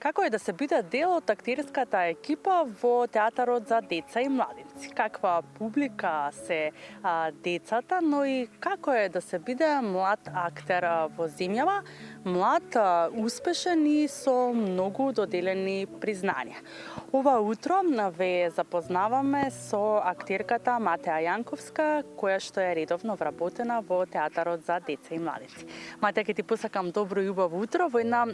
Како е да се биде дел од актерската екипа во театарот за деца и младинци? Каква публика се децата, но и како е да се биде млад актер во земјава, млад, успешен и со многу доделени признанија? Ова утро ве запознаваме со актерката Матеја Јанковска, која што е редовно вработена во театарот за деца и младинци. Матеја, ќе ти посакам добро и убаво утро во една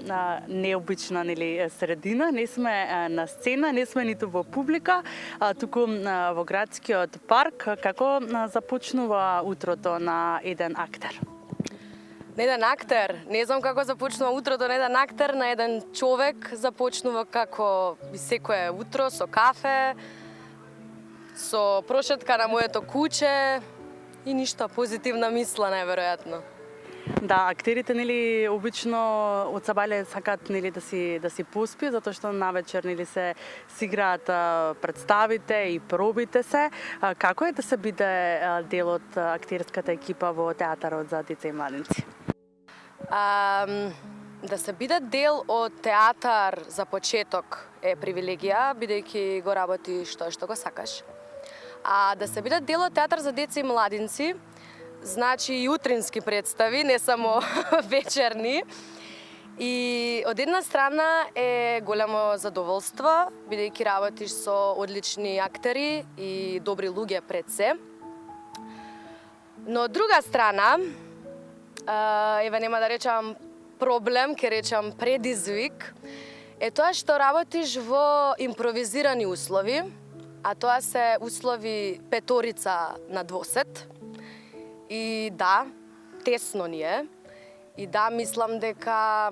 необична средина. Не сме на сцена, не сме ниту во публика, туку во градскиот парк. Како започнува утрото на еден актер? На еден актер, не знам како започнува утрото на еден актер, на еден човек започнува како секое утро со кафе, со прошетка на моето куќе и ништо, позитивна мисла најверојатно. Да, актерите обично од сабајле сакаат да си поспијат, затоа што навечер се играат представите и пробите се. Како е да се биде дел од актерската екипа во театарот за деца и младинци? Да се биде дел од театар за почеток е привилегија, бидејќи го работиш тоа што го сакаш. А да се биде дел од театар за деца и младинци, значи и утрински представи, не само вечерни. И од една страна е големо задоволство, бидејќи работиш со одлични актери и добри луѓе пред се. Но од друга страна, еве нема да речам проблем, ќе речам предизвик, е тоа што работиш во импровизирани услови, а тоа се услови петорица на двосет. И да, тесно ни е. И да, мислам дека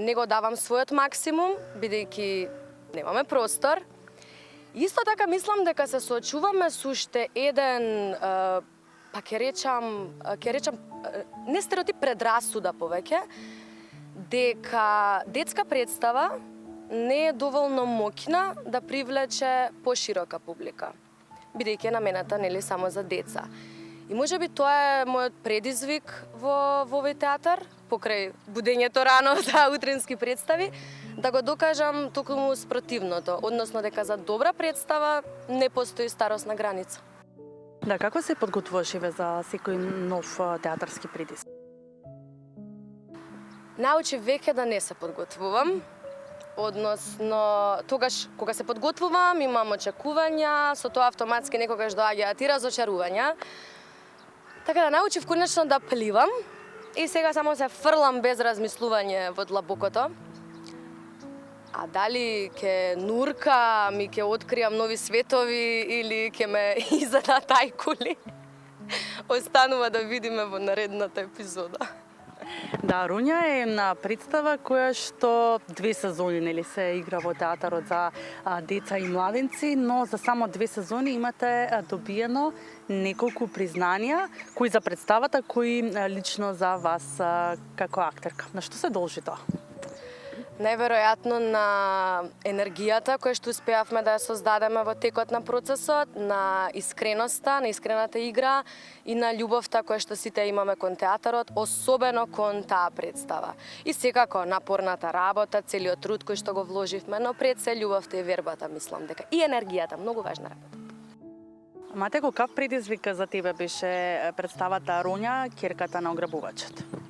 не го давам својот максимум, бидејќи немаме простор. Исто така мислам дека се соочуваме со уште еден, па ќе речам, не стереотип, предрасуда повеќе, дека детска представа не е доволно моќна да привлече поширока публика, бидејќи е намената само за деца. И можеби тоа е мојот предизвик во овој театар, покрај будењето рано за утрински представи, да го докажам токму спротивното, односно дека за добра представа не постои старосна граница. Да, како се подготвуваш за секој нов театарски предизвик? Научив веќе да не се подготвувам, односно тогаш кога се подготвувам имам очекувања, со тоа автоматски некогаш доаѓаат и разочарувања. Така да научив конечно да пливам и сега само се фрлам без размислување во длабокото. А дали ќе нуркам и ќе откријам нови светови или ќе ме изедат ајкули, останува да видиме во наредната епизода. Да, Роња е една представа која што 2 сезони се игра во театарот за деца и младинци, но за само 2 сезони имате добиено неколку признанија, кои за представата, кои лично за вас како актерка. На што се должи тоа? Најверојатно на енергијата која што успеавме да ја создадеме во текот на процесот, на искреноста, на искрената игра и на љубовта која што сите имаме кон театарот, особено кон таа представа. И секако напорната работа, целиот труд кој што го вложивме, но пред се љубовта и вербата, мислам дека и енергијата, многу важна работа. Матеја, каков предизвик за тебе беше представата Роња, ќерката на ограбувачот?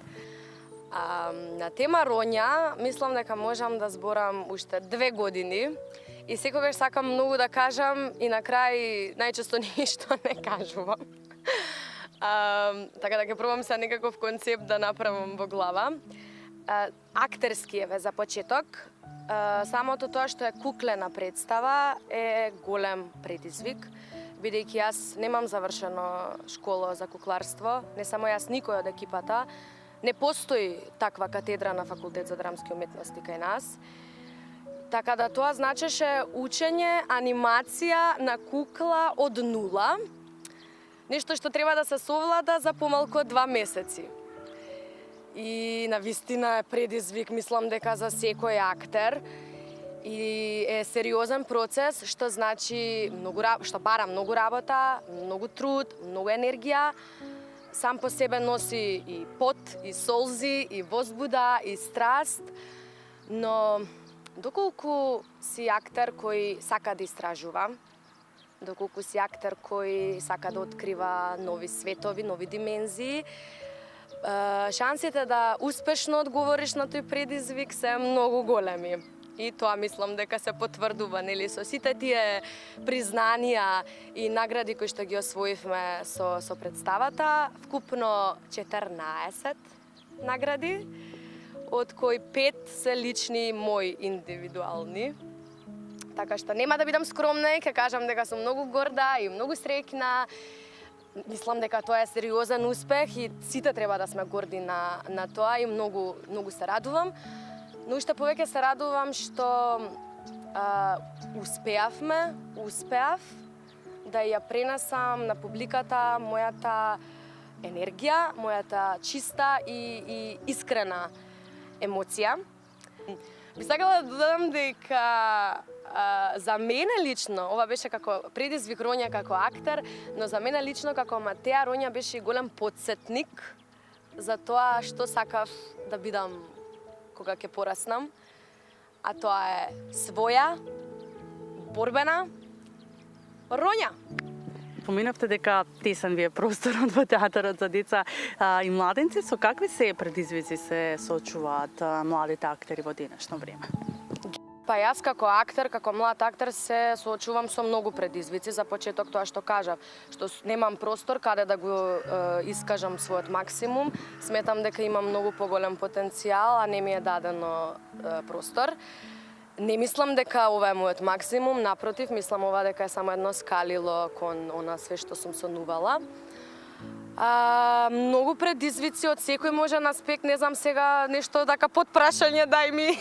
На тема Роња, мислам дека можам да зборам уште 2 години и секогаш сакам многу да кажам и на крај најчесто ништо не кажувам. Така да ќе пробам се некаков концепт да направам во глава. Актерски еве за почеток. Самото тоа што е куклена представа е голем предизвик, бидејќи јас немам завршено школа за кукларство, не само јас, никој од екипата. Не постои таква катедра на факултет за драмски уметности кај нас. Така да тоа значеше учење, анимација на кукла од нула. Нешто што треба да се совлада за помалку од 2 месеци. И навистина е предизвик, мислам дека за секој актер. И е сериозен процес, што значи што бара многу работа, многу труд, многу енергија. Сам по себе носи и пот, и солзи, и возбуда, и страст, но Доколку си актер кој сака да истражува, доколку си актер кој сака да открива нови светови, нови димензии, шансите да успешно одговориш на тој предизвик се многу големи. И тоа мислам дека се потврдува, нели, со сите тие признанија и награди кои што ги освоивме со представата, вкупно 14 награди, од кои 5 се лични мои индивидуални. Така што нема да бидам скромна и ќе кажам дека сум многу горда и многу среќна. Мислам дека тоа е сериозен успех и сите треба да сме горди на тоа и многу се радувам. Но уште повеќе се радувам што успеав да ја пренесам на публиката мојата енергија, мојата чиста и искрена емоција. Би сакала да додам дека за мене лично, ова беше како предизвик Ронја како актер, но за мене лично како Матеја Ронја беше голем потсетник за тоа што сакав да бидам кога ќе пораснам, а тоа е своја, борбена Ронја. Поминавте дека тесен ви е просторот во театарот за деца и младенци. Со какви се предизвици се соочуваат младите актери во денешно време? Па јас како актер, како млад актер се соочувам со многу предизвици. За почеток тоа што кажав, што немам простор каде да го искажам својот максимум. Сметам дека имам многу поголем потенцијал, а не ми е дадено простор. Не мислам дека ова е мојот максимум, напротив, мислам ова дека е само едно скалило кон она све што сум сонувала. Многу предизвици од секој можен аспект, не знам сега нешто така потпрашање дај ми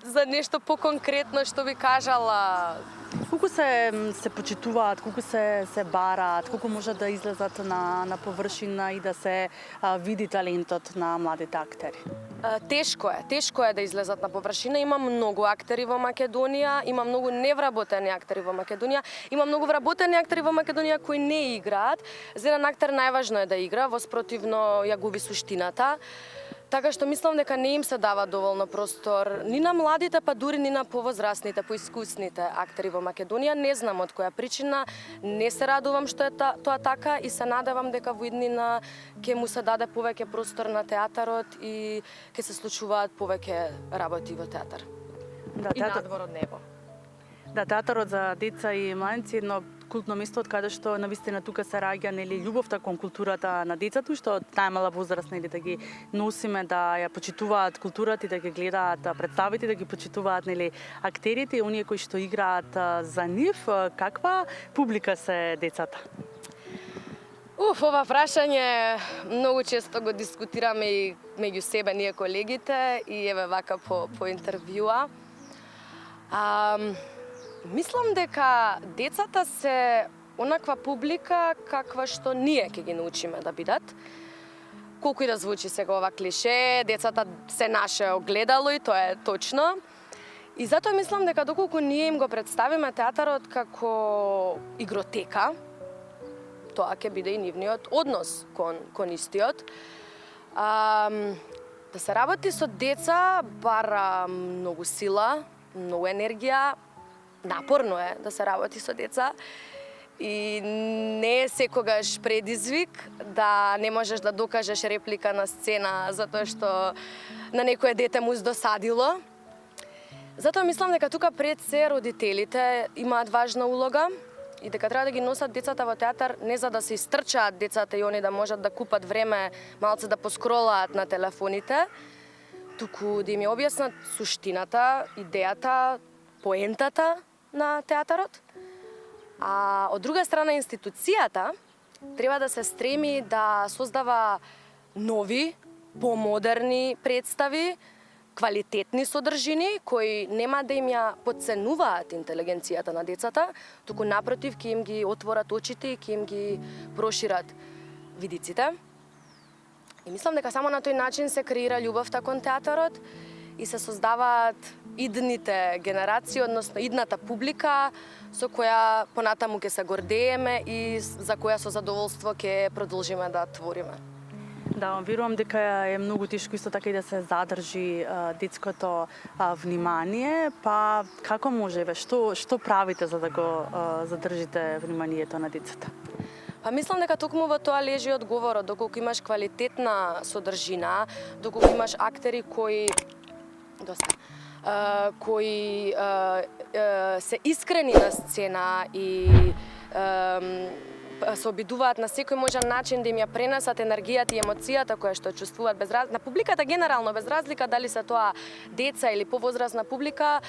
за нешто поконкретно што би кажала. Колку се почитуваат, колку се бараат, колку можат да излезат на површина и да се види талентот на младите актери? Тешко е да излезат на површина. Има многу актери во Македонија, има многу невработени актери во Македонија, има многу вработени актери во Македонија кои не играат. За еден актер најважно е да игра, воспротивно ја губи суштината. Така што мислам дека не им се дава доволно простор ни на младите, па дури ни на повозрастните, поискусните актери во Македонија. Не знам од која причина, не се радувам што е тоа така и се надевам дека во иднина ќе му се даде повеќе простор на театарот и ќе се случуваат повеќе работи во театар. И надвор од него. Да, театарот за деца и младенци е едно култно место од каде што навистина тука се раѓа нели љубовта кон културата на децата, што од најмала возраст нели да ги носиме, да ја почитуваат културата и да ги гледаат представите, да ги почитуваат нели актерите и оние кои што играат за нив. Каква публика се децата? Ова прашање многу често го дискутираме и меѓу себе ние колегите и еве вака по интервјуа. Мислам дека децата се онаква публика каква што ние ќе ги научиме да бидат. Колку и да звучи сега ова клише, децата се наше огледало и тоа е точно. И затоа мислам дека доколку ние им го представиме театарот како игротека, тоа ќе биде и нивниот однос кон истиот. Да се работи со деца бара многу сила, многу енергија. Напорно е да се работи со деца и не е секогаш предизвик да не можеш да докажеш реплика на сцена затоа што на некое дете му здосадило. Затоа мислам дека тука пред се родителите имаат важна улога и дека треба да ги носат децата во театар не за да се истрчаат децата и они да можат да купат време малце да поскролаат на телефоните, туку да им ја објаснат суштината, идејата, поентата на театарот. А од друга страна институцијата треба да се стреми да создава нови, помодерни представи, квалитетни содржини кои нема да им ја потценуваат интелигенцијата на децата, туку напротив ќе им ги отворат очите и ќе им ги прошират видиците. И мислам дека само на тој начин се креира љубовта кон театарот и се создаваат идните генерации, односно идната публика со која понатаму ќе се гордееме и за која со задоволство ќе продолжиме да твориме. Да, верувам дека е многу тешко исто така и да се задржи детското внимание, па како можеме, што правите за да го задржите вниманието на децата? Па мислам дека токму во тоа лежи одговорот, доколку имаш квалитетна содржина, доколку имаш актери кои се искрени на сцена и се обидуваат на секој можен начин да им ја пренесат енергијата и емоцијата која што чувствуваат на публиката генерално, без разлика дали се тоа деца или повозрасна публика,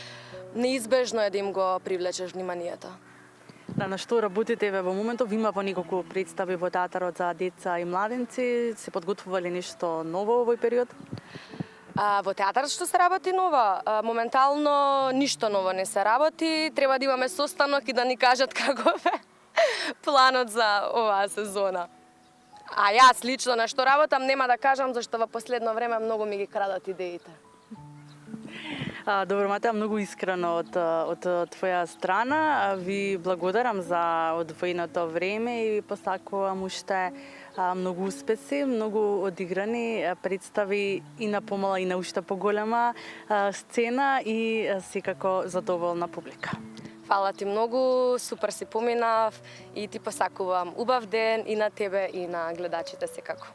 неизбежно е да им го привлечеш вниманието. Да, на што работите во моментов? Има во неколку представи во театарот за деца и младенци. Се подготвували нешто ново во овој период? Во театарот што се работи ново? Моментално ништо ново не се работи. Треба да имаме состанок и да ни кажат каков е планот за оваа сезона. А јас лично на што работам нема да кажам, зашто во последно време многу ми ги крадат идеите. Добро, Матеја, многу искрено од твоја страна. Ви благодарам за одвоеното време и посакувам уште многу успеси, многу одиграни представи и на помала и на уште поголема сцена и секако задоволна публика. Фала ти многу, супер си поминав и ти посакувам убав ден и на тебе и на гледачите секако.